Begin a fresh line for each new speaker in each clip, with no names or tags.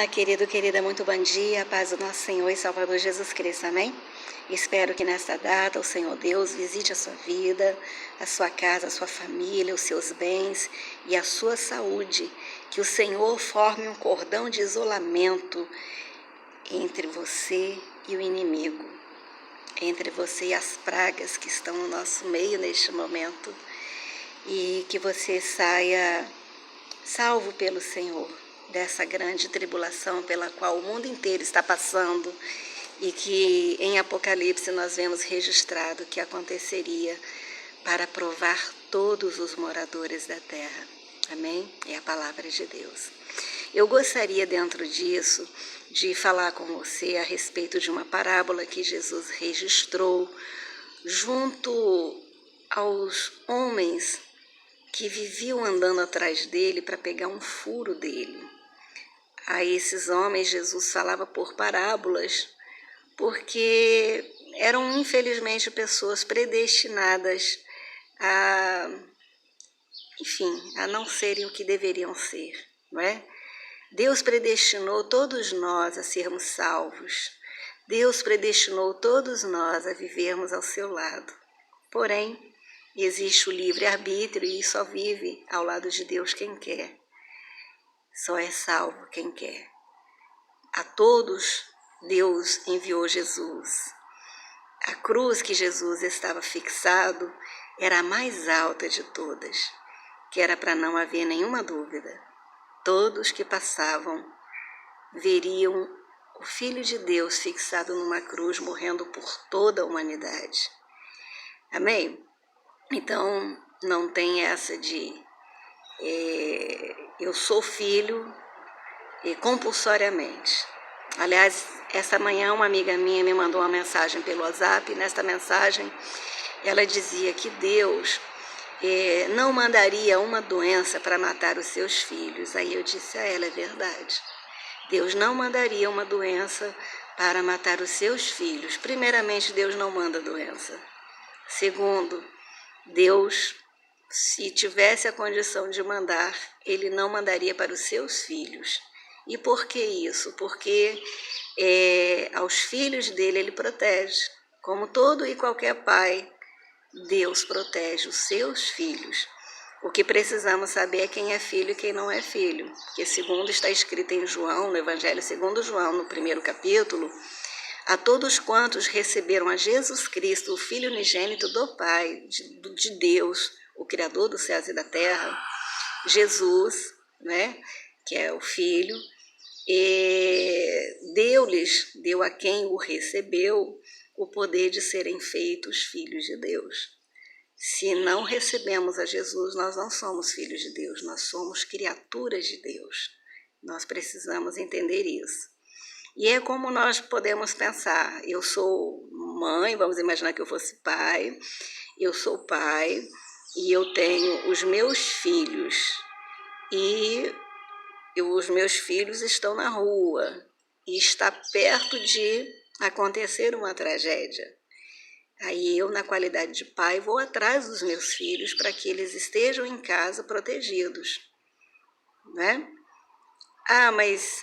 Olá, querido, querida, muito bom dia, a paz do nosso Senhor e Salvador Jesus Cristo, amém? Espero que nesta data o Senhor Deus visite a sua vida, a sua casa, a sua família, os seus bens e a sua saúde, que o Senhor forme um cordão de isolamento entre você e o inimigo, entre você e as pragas que estão no nosso meio neste momento, e que você saia salvo pelo Senhor dessa grande tribulação pela qual o mundo inteiro está passando e que em Apocalipse nós vemos registrado que aconteceria para provar todos os moradores da terra. Amém? É a palavra de Deus. Eu gostaria dentro disso de falar com você a respeito de uma parábola que Jesus registrou junto aos homens que viviam andando atrás dele para pegar um furo dele. A esses homens Jesus falava por parábolas, porque eram infelizmente pessoas predestinadas a, a não serem o que deveriam ser, não é? Deus predestinou todos nós a sermos salvos. Deus predestinou todos nós a vivermos ao seu lado. Porém, existe o livre-arbítrio e só vive ao lado de Deus quem quer. Só é salvo quem quer. A todos Deus enviou Jesus. A cruz que Jesus estava fixado era a mais alta de todas, que era para não haver nenhuma dúvida. Todos que passavam veriam o Filho de Deus fixado numa cruz, morrendo por toda a humanidade. Amém? Então, não tem essa de eu sou filho compulsoriamente. Aliás, essa manhã uma amiga minha me mandou uma mensagem pelo WhatsApp, e nesta mensagem ela dizia que Deus não mandaria uma doença para matar os seus filhos. Aí eu disse a ela, é verdade. Deus não mandaria uma doença para matar os seus filhos. Primeiramente, Deus não manda doença. Segundo, Deus, se tivesse a condição de mandar, ele não mandaria para os seus filhos. E por que isso? Porque aos filhos dele ele protege. Como todo e qualquer pai, Deus protege os seus filhos. O que precisamos saber é quem é filho e quem não é filho. Porque segundo está escrito em João, no Evangelho segundo João, no 1º capítulo, a todos quantos receberam a Jesus Cristo, o Filho unigênito do Pai, de Deus, o Criador dos céus e da terra, Jesus, né, que é o Filho, deu a quem o recebeu o poder de serem feitos filhos de Deus. Se não recebemos a Jesus, nós não somos filhos de Deus, nós somos criaturas de Deus. Nós precisamos entender isso. E é como nós podemos pensar, eu sou mãe, vamos imaginar que eu fosse pai, eu sou pai e eu tenho os meus filhos e os meus filhos estão na rua e está perto de acontecer uma tragédia. Aí eu, na qualidade de pai, vou atrás dos meus filhos para que eles estejam em casa protegidos, né? Ah, mas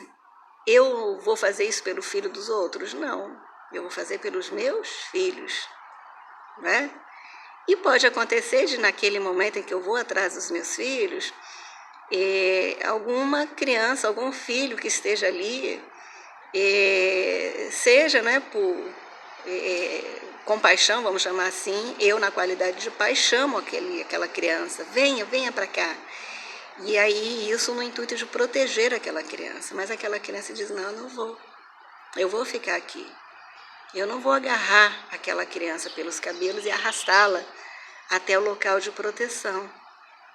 eu vou fazer isso pelo filho dos outros? Não, eu vou fazer pelos meus filhos, né? E pode acontecer de, naquele momento em que eu vou atrás dos meus filhos, alguma criança, algum filho que esteja ali, seja, né, por compaixão, vamos chamar assim, eu, na qualidade de pai, chamo aquela criança, venha para cá. E aí, isso no intuito de proteger aquela criança. Mas aquela criança diz, não, eu não vou. Eu vou ficar aqui. Eu não vou agarrar aquela criança pelos cabelos e arrastá-la até o local de proteção,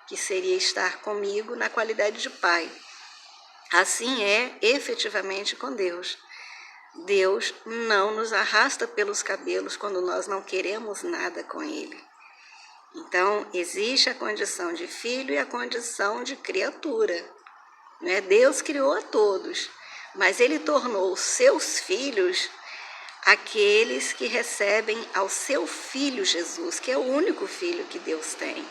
que seria estar comigo na qualidade de pai. Assim é efetivamente com Deus. Deus não nos arrasta pelos cabelos quando nós não queremos nada com Ele. Então, existe a condição de filho e a condição de criatura, né? Deus criou a todos, mas Ele tornou os seus filhos aqueles que recebem ao seu Filho Jesus, que é o único Filho que Deus tem.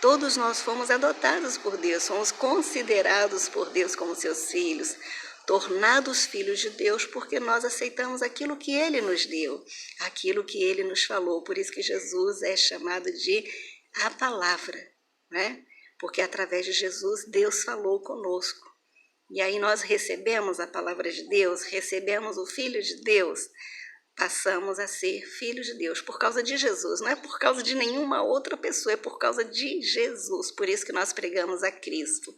Todos nós fomos adotados por Deus, fomos considerados por Deus como seus filhos. tornados filhos de Deus, porque nós aceitamos aquilo que Ele nos deu, aquilo que Ele nos falou. Por isso que Jesus é chamado de a palavra, né? Porque através de Jesus, Deus falou conosco. E aí nós recebemos a palavra de Deus, recebemos o Filho de Deus, passamos a ser filhos de Deus por causa de Jesus. Não é por causa de nenhuma outra pessoa, é por causa de Jesus. Por isso que nós pregamos a Cristo.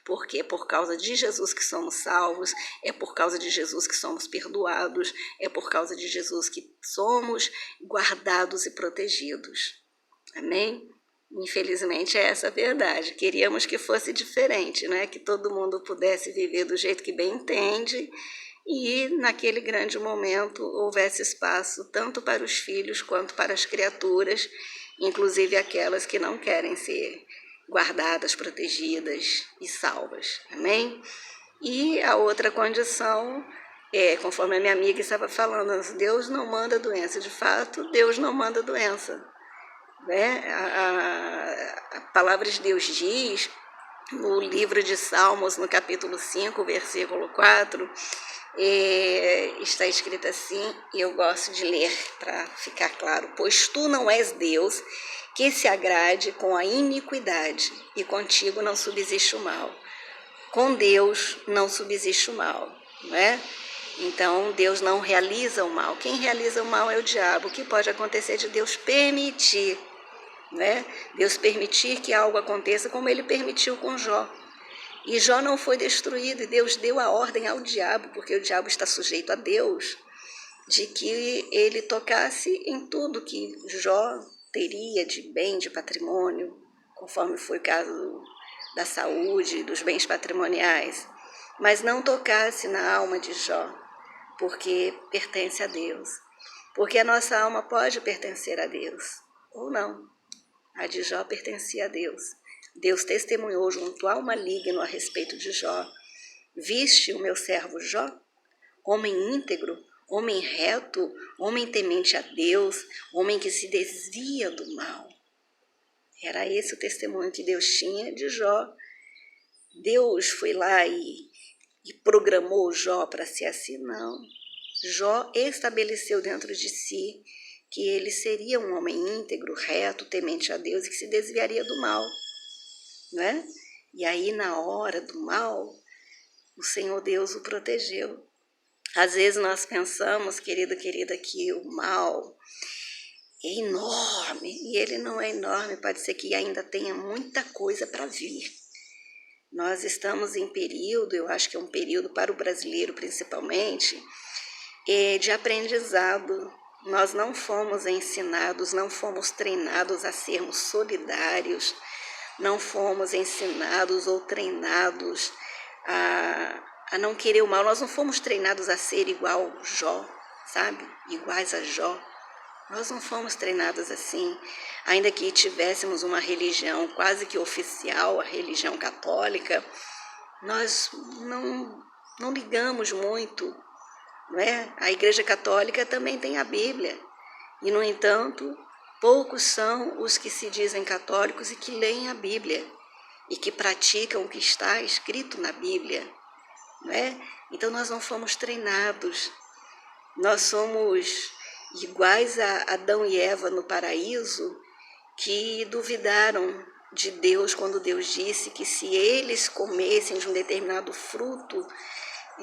Porque é por causa de Jesus que somos salvos, é por causa de Jesus que somos perdoados, é por causa de Jesus que somos guardados e protegidos. Amém? Infelizmente é essa a verdade. Queríamos que fosse diferente, né? Que todo mundo pudesse viver do jeito que bem entende e naquele grande momento houvesse espaço tanto para os filhos quanto para as criaturas, inclusive aquelas que não querem ser guardadas, protegidas e salvas. Amém? E a outra condição conforme a minha amiga estava falando, Deus não manda doença. De fato, Deus não manda doença. Né? A palavra de Deus diz, no livro de Salmos, no capítulo 5, versículo 4, está escrito assim, e eu gosto de ler para ficar claro: pois tu não és Deus que se agrade com a iniquidade, e contigo não subsiste o mal. Com Deus não subsiste o mal, né? Então, Deus não realiza o mal. Quem realiza o mal é o diabo. O que pode acontecer de Deus permitir, né? Deus permitir que algo aconteça como ele permitiu com Jó. E Jó não foi destruído, e Deus deu a ordem ao diabo, porque o diabo está sujeito a Deus, de que ele tocasse em tudo que Jó teria de bem, de patrimônio, conforme foi o caso da saúde, dos bens patrimoniais, mas não tocasse na alma de Jó, porque pertence a Deus. Porque a nossa alma pode pertencer a Deus, ou não. A de Jó pertencia a Deus. Deus testemunhou junto ao maligno a respeito de Jó. Viste o meu servo Jó? Homem íntegro, homem reto, homem temente a Deus, homem que se desvia do mal. Era esse o testemunho que Deus tinha de Jó. Deus foi lá e programou Jó para ser assim? Não. Jó estabeleceu dentro de si que ele seria um homem íntegro, reto, temente a Deus e que se desviaria do mal, né? E aí, na hora do mal, o Senhor Deus o protegeu. Às vezes nós pensamos, querida, que o mal é enorme, e ele não é enorme, pode ser que ainda tenha muita coisa para vir. Nós estamos em período, eu acho que é um período para o brasileiro principalmente, de aprendizado. Nós não fomos ensinados, não fomos treinados a sermos solidários, não fomos ensinados ou treinados a não querer o mal. Nós não fomos treinados a ser igual Jó, sabe? Iguais a Jó. Nós não fomos treinados assim, ainda que tivéssemos uma religião quase que oficial, a religião católica, nós não ligamos muito, não é? A Igreja Católica também tem a Bíblia, e, no entanto, poucos são os que se dizem católicos e que leem a Bíblia, e que praticam o que está escrito na Bíblia, não é? Então, nós não fomos treinados, nós somos iguais a Adão e Eva no paraíso, que duvidaram de Deus quando Deus disse que se eles comessem de um determinado fruto,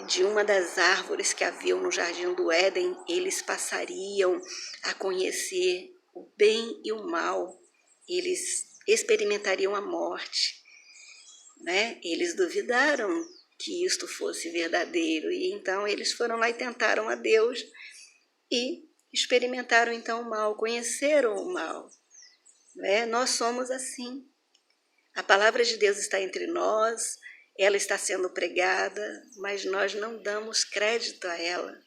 de uma das árvores que haviam no jardim do Éden, eles passariam a conhecer o bem e o mal, eles experimentariam a morte, né? Eles duvidaram que isto fosse verdadeiro, e então eles foram lá e tentaram a Deus e experimentaram então o mal, conheceram o mal, né? Nós somos assim. A palavra de Deus está entre nós, ela está sendo pregada, mas nós não damos crédito a ela.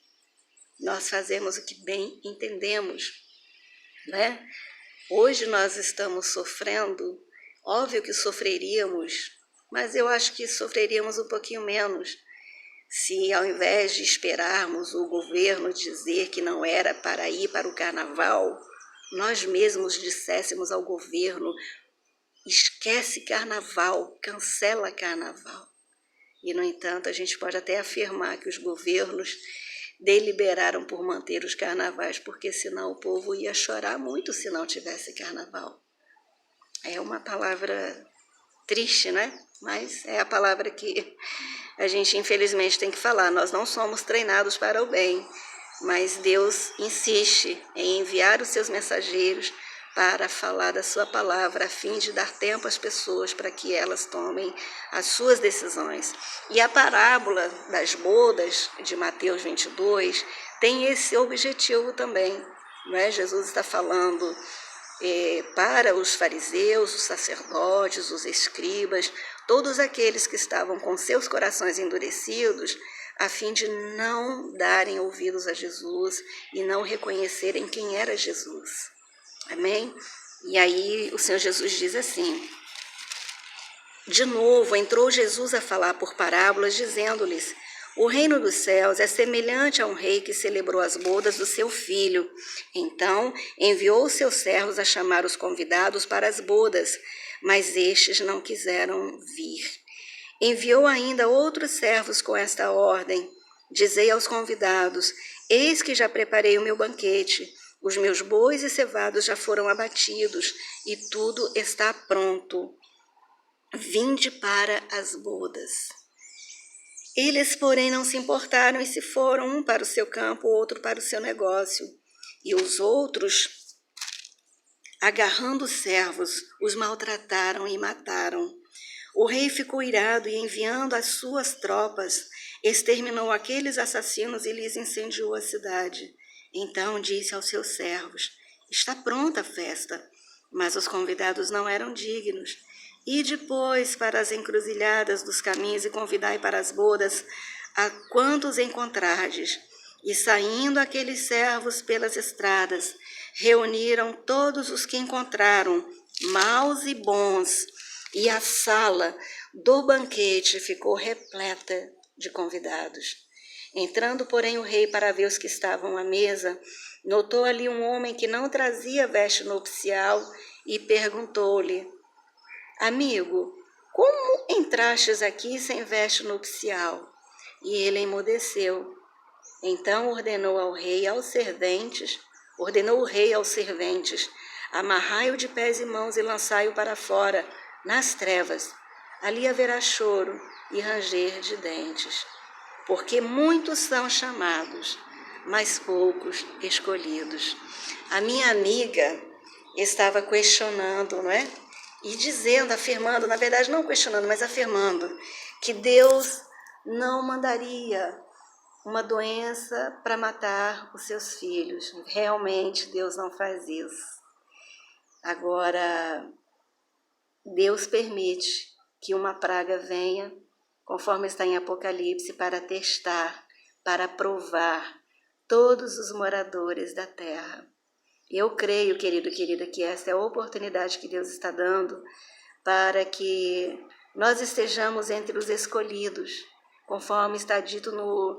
Nós fazemos o que bem entendemos, né? Hoje nós estamos sofrendo, óbvio que sofreríamos, mas eu acho que sofreríamos um pouquinho menos se, ao invés de esperarmos o governo dizer que não era para ir para o carnaval, nós mesmos disséssemos ao governo: esquece carnaval, cancela carnaval. E, no entanto, a gente pode até afirmar que os governos deliberaram por manter os carnavais, porque senão o povo ia chorar muito se não tivesse carnaval. É uma palavra triste, né? Mas é a palavra que a gente infelizmente tem que falar. Nós não somos treinados para o bem, mas Deus insiste em enviar os seus mensageiros para falar da sua palavra, a fim de dar tempo às pessoas para que elas tomem as suas decisões. E a parábola das bodas de Mateus 22 tem esse objetivo também, não é? Jesus está falando para os fariseus, os sacerdotes, os escribas, todos aqueles que estavam com seus corações endurecidos, a fim de não darem ouvidos a Jesus e não reconhecerem quem era Jesus. Amém? E aí o Senhor Jesus diz assim, de novo entrou Jesus a falar por parábolas, dizendo-lhes, o reino dos céus é semelhante a um rei que celebrou as bodas do seu filho. Então enviou os seus servos a chamar os convidados para as bodas, mas estes não quiseram vir. Enviou ainda outros servos com esta ordem, dizei aos convidados, eis que já preparei o meu banquete, os meus bois e cevados já foram abatidos, e tudo está pronto. Vinde para as bodas. Eles, porém, não se importaram e se foram, um para o seu campo, outro para o seu negócio. E os outros, agarrando os servos, os maltrataram e mataram. O rei ficou irado e, enviando as suas tropas, exterminou aqueles assassinos e lhes incendiou a cidade. Então disse aos seus servos, está pronta a festa, mas os convidados não eram dignos. E depois para as encruzilhadas dos caminhos e convidai para as bodas a quantos encontrardes. E saindo aqueles servos pelas estradas, reuniram todos os que encontraram, maus e bons, e a sala do banquete ficou repleta de convidados. Entrando, porém, o rei para ver os que estavam à mesa, notou ali um homem que não trazia veste nupcial e perguntou-lhe, amigo, como entrastes aqui sem veste nupcial? E ele emudeceu. Então ordenou o rei aos serventes, amarrai-o de pés e mãos e lançai-o para fora, nas trevas. Ali haverá choro e ranger de dentes. Porque muitos são chamados, mas poucos escolhidos. A minha amiga estava questionando, não é? E dizendo, afirmando, na verdade não questionando, mas afirmando, que Deus não mandaria uma doença para matar os seus filhos. Realmente Deus não faz isso. Agora, Deus permite que uma praga venha, conforme está em Apocalipse, para testar, para provar todos os moradores da terra. Eu creio, querido e querida, que essa é a oportunidade que Deus está dando para que nós estejamos entre os escolhidos, conforme está dito no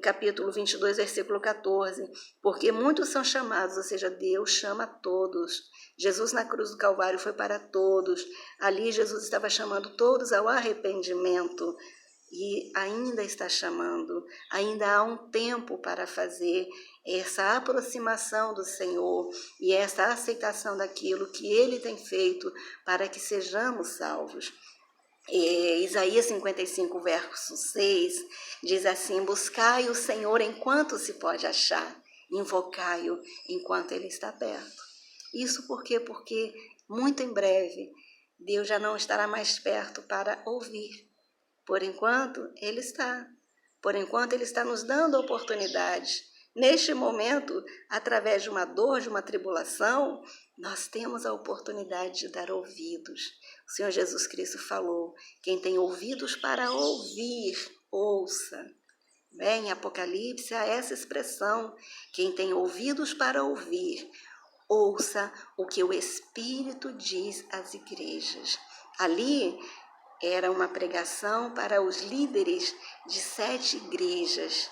capítulo 22, versículo 14, porque muitos são chamados, ou seja, Deus chama todos. Jesus na cruz do Calvário foi para todos. Ali Jesus estava chamando todos ao arrependimento e ainda está chamando. Ainda há um tempo para fazer essa aproximação do Senhor e essa aceitação daquilo que Ele tem feito para que sejamos salvos. Isaías 55, verso 6, diz assim, buscai o Senhor enquanto se pode achar, invocai-o enquanto Ele está perto. Isso por quê? Porque muito em breve Deus já não estará mais perto para ouvir. Por enquanto, Ele está. Por enquanto, Ele está nos dando oportunidades. Neste momento, através de uma dor, de uma tribulação, nós temos a oportunidade de dar ouvidos. O Senhor Jesus Cristo falou, quem tem ouvidos para ouvir, ouça. Em Apocalipse há essa expressão, quem tem ouvidos para ouvir, ouça o que o Espírito diz às igrejas. Ali era uma pregação para os líderes de 7 igrejas,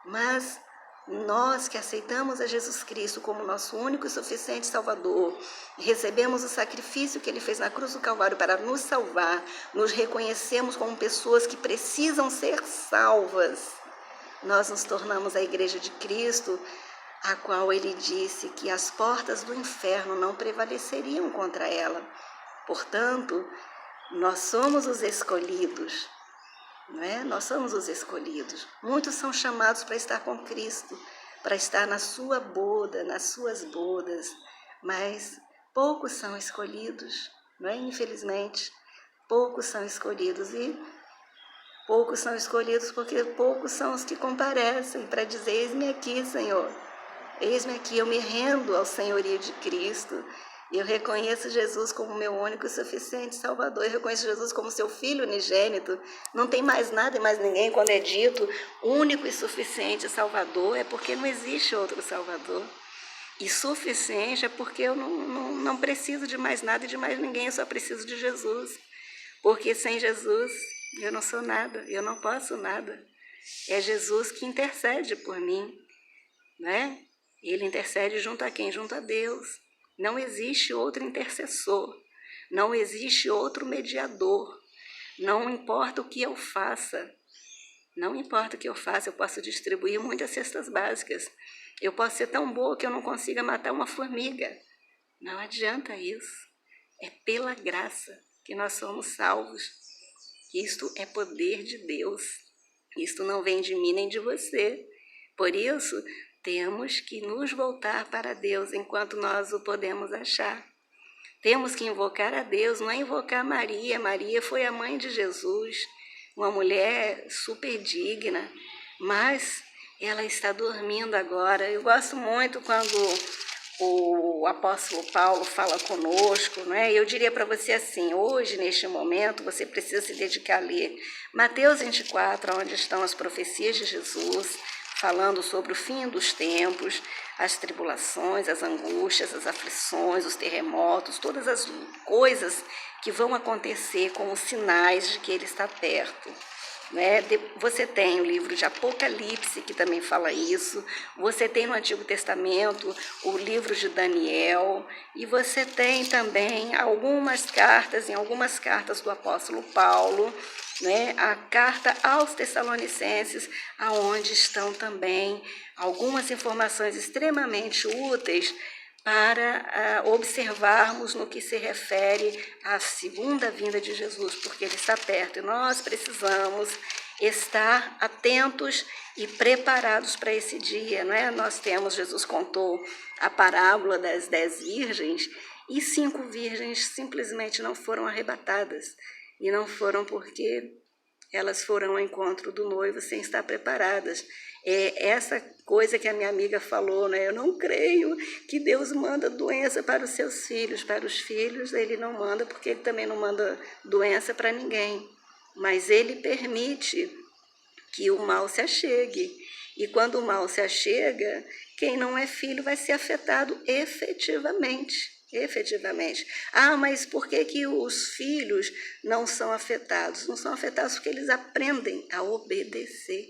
mas Nós que aceitamos a Jesus Cristo como nosso único e suficiente Salvador, recebemos o sacrifício que Ele fez na cruz do Calvário para nos salvar, nos reconhecemos como pessoas que precisam ser salvas. Nós nos tornamos a Igreja de Cristo, a qual Ele disse que as portas do inferno não prevaleceriam contra ela. Portanto, nós somos os escolhidos. Não é? Nós somos os escolhidos. Muitos são chamados para estar com Cristo, para estar na sua boda, nas suas bodas, mas poucos são escolhidos, não é? Infelizmente, poucos são escolhidos, e poucos são escolhidos porque poucos são os que comparecem para dizer: eis-me aqui, Senhor, eis-me aqui, eu me rendo ao senhorio de Cristo. Eu reconheço Jesus como meu único e suficiente Salvador. Eu reconheço Jesus como seu Filho unigênito. Não tem mais nada e mais ninguém. Quando é dito único e suficiente Salvador, é porque não existe outro Salvador. E suficiente é porque eu não preciso de mais nada e de mais ninguém. Eu só preciso de Jesus. Porque sem Jesus eu não sou nada. Eu não posso nada. É Jesus que intercede por mim, né? Ele intercede junto a quem? Junto a Deus. Não existe outro intercessor, não existe outro mediador. Não importa o que eu faça, eu posso distribuir muitas cestas básicas. Eu posso ser tão boa que eu não consiga matar uma formiga. Não adianta isso. É pela graça que nós somos salvos. Isto é poder de Deus. Isto não vem de mim nem de você. Por isso, temos que nos voltar para Deus enquanto nós o podemos achar. Temos que invocar a Deus, não é invocar Maria. Maria foi a mãe de Jesus, uma mulher super digna, mas ela está dormindo agora. Eu gosto muito quando o apóstolo Paulo fala conosco, não é? Eu diria para você assim: hoje, neste momento, você precisa se dedicar a ler Mateus 24, onde estão as profecias de Jesus, falando sobre o fim dos tempos, as tribulações, as angústias, as aflições, os terremotos, todas as coisas que vão acontecer como sinais de que Ele está perto. Né? Você tem o livro de Apocalipse, que também fala isso, você tem no Antigo Testamento o livro de Daniel, e você tem também algumas cartas do apóstolo Paulo, né? A carta aos Tessalonicenses, aonde estão também algumas informações extremamente úteis para observarmos no que se refere à segunda vinda de Jesus, porque Ele está perto e nós precisamos estar atentos e preparados para esse dia, não é? Jesus contou a parábola das 10 virgens, e 5 virgens simplesmente não foram arrebatadas, e não foram porque elas foram ao encontro do noivo sem estar preparadas. É essa coisa que a minha amiga falou, né? Eu não creio que Deus manda doença para os seus filhos. Para os filhos Ele não manda, porque Ele também não manda doença para ninguém. Mas Ele permite que o mal se achegue. E quando o mal se achega, quem não é filho vai ser afetado efetivamente. Ah, mas por que os filhos não são afetados? Não são afetados porque eles aprendem a obedecer.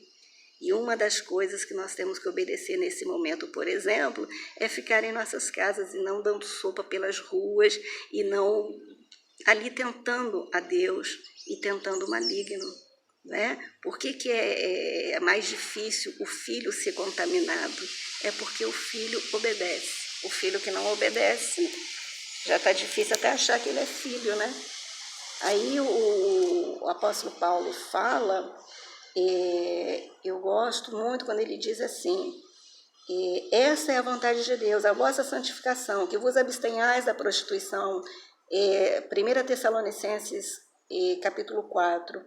E uma das coisas que nós temos que obedecer nesse momento, por exemplo, é ficar em nossas casas e não dando sopa pelas ruas, e não ali tentando a Deus e tentando o maligno. Né? Por que é mais difícil o filho ser contaminado? É porque o filho obedece. O filho que não obedece, já está difícil até achar que ele é filho, né? Aí o apóstolo Paulo fala, eu gosto muito quando ele diz assim: essa é a vontade de Deus, a vossa santificação, que vos abstenhais da prostituição. 1 Tessalonicenses, capítulo 4.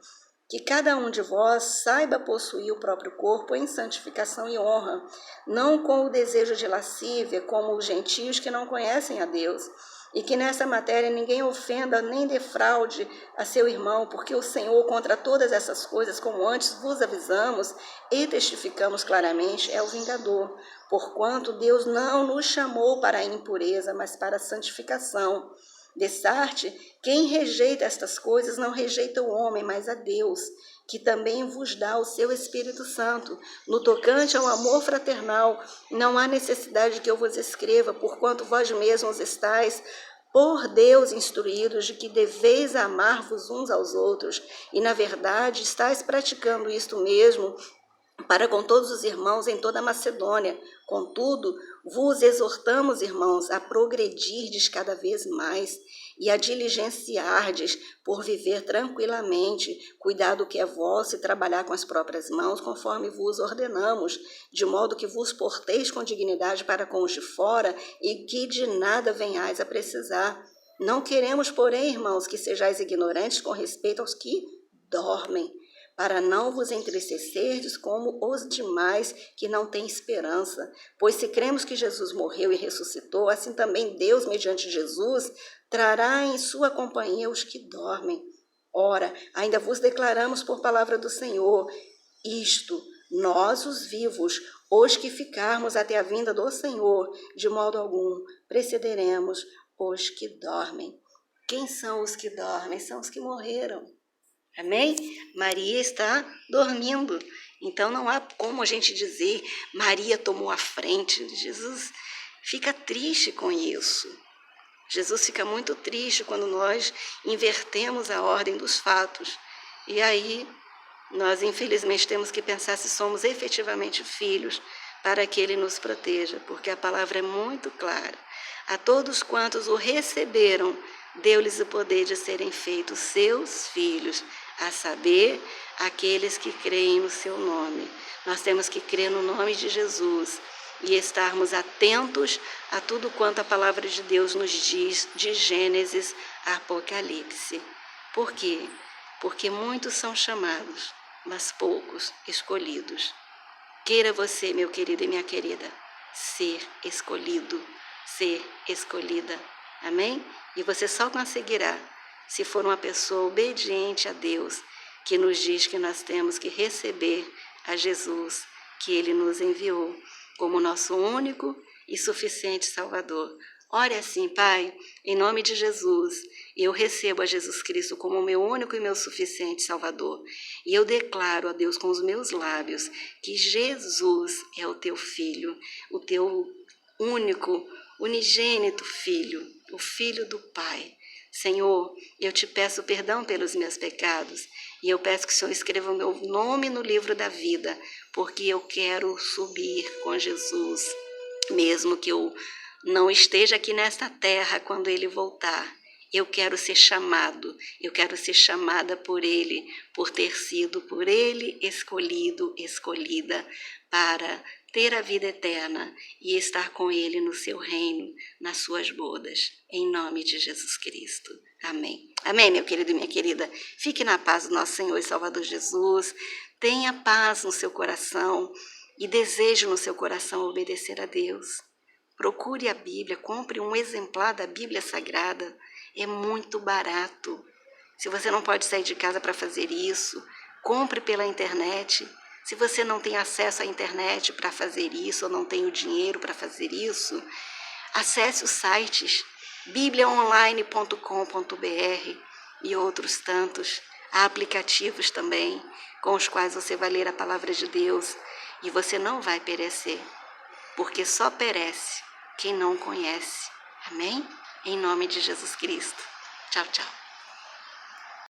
Que cada um de vós saiba possuir o próprio corpo em santificação e honra, não com o desejo de lascívia, como os gentios que não conhecem a Deus, e que nessa matéria ninguém ofenda nem defraude a seu irmão, porque o Senhor, contra todas essas coisas, como antes vos avisamos e testificamos claramente, é o vingador, porquanto Deus não nos chamou para a impureza, mas para a santificação. Dessarte, quem rejeita estas coisas não rejeita o homem, mas a Deus, que também vos dá o seu Espírito Santo. No tocante ao amor fraternal, não há necessidade que eu vos escreva, porquanto vós mesmos estáis por Deus instruídos de que deveis amar-vos uns aos outros, e na verdade estáis praticando isto mesmo para com todos os irmãos em toda a Macedônia. Contudo, vos exortamos, irmãos, a progredirdes cada vez mais e a diligenciardes por viver tranquilamente, cuidar do que é vosso e trabalhar com as próprias mãos, conforme vos ordenamos, de modo que vos porteis com dignidade para com os de fora e que de nada venhais a precisar. Não queremos, porém, irmãos, que sejais ignorantes com respeito aos que dormem, para não vos entristecerdes como os demais que não têm esperança. Pois se cremos que Jesus morreu e ressuscitou, assim também Deus, mediante Jesus, trará em sua companhia os que dormem. Ora, ainda vos declaramos por palavra do Senhor, isto, nós os vivos, os que ficarmos até a vinda do Senhor, de modo algum precederemos os que dormem. Quem são os que dormem? São os que morreram. Amém? Maria está dormindo. Então não há como a gente dizer Maria tomou a frente. Jesus fica triste com isso. Jesus fica muito triste quando nós invertemos a ordem dos fatos. E aí nós infelizmente temos que pensar se somos efetivamente filhos para que Ele nos proteja, porque a palavra é muito clara. A todos quantos o receberam, deu-lhes o poder de serem feitos seus filhos, a saber, aqueles que creem no seu nome. Nós temos que crer no nome de Jesus e estarmos atentos a tudo quanto a palavra de Deus nos diz, de Gênesis a Apocalipse. Por quê? Porque muitos são chamados, mas poucos escolhidos. Queira você, meu querido e minha querida, ser escolhido, ser escolhida. Amém? E você só conseguirá se for uma pessoa obediente a Deus, que nos diz que nós temos que receber a Jesus, que Ele nos enviou como nosso único e suficiente Salvador. Ore assim: Pai, em nome de Jesus, eu recebo a Jesus Cristo como o meu único e meu suficiente Salvador. E eu declaro a Deus com os meus lábios que Jesus é o teu Filho, o teu único, unigênito Filho, o Filho do Pai. Senhor, eu te peço perdão pelos meus pecados e eu peço que o Senhor escreva o meu nome no livro da vida, porque eu quero subir com Jesus, mesmo que eu não esteja aqui nesta terra quando Ele voltar. Eu quero ser chamado, eu quero ser chamada por Ele, por ter sido por Ele escolhido, escolhida para ter a vida eterna e estar com Ele no seu reino, nas suas bodas, em nome de Jesus Cristo. Amém. Amém, meu querido e minha querida. Fique na paz do nosso Senhor e Salvador Jesus. Tenha paz no seu coração e deseje no seu coração obedecer a Deus. Procure a Bíblia, compre um exemplar da Bíblia Sagrada. É muito barato. Se você não pode sair de casa para fazer isso, compre pela internet. Se você não tem acesso à internet para fazer isso, ou não tem o dinheiro para fazer isso, acesse os sites bibliaonline.com.br e outros tantos. Há aplicativos também com os quais você vai ler a palavra de Deus e você não vai perecer, porque só perece quem não conhece. Amém? Em nome de Jesus Cristo. Tchau, tchau.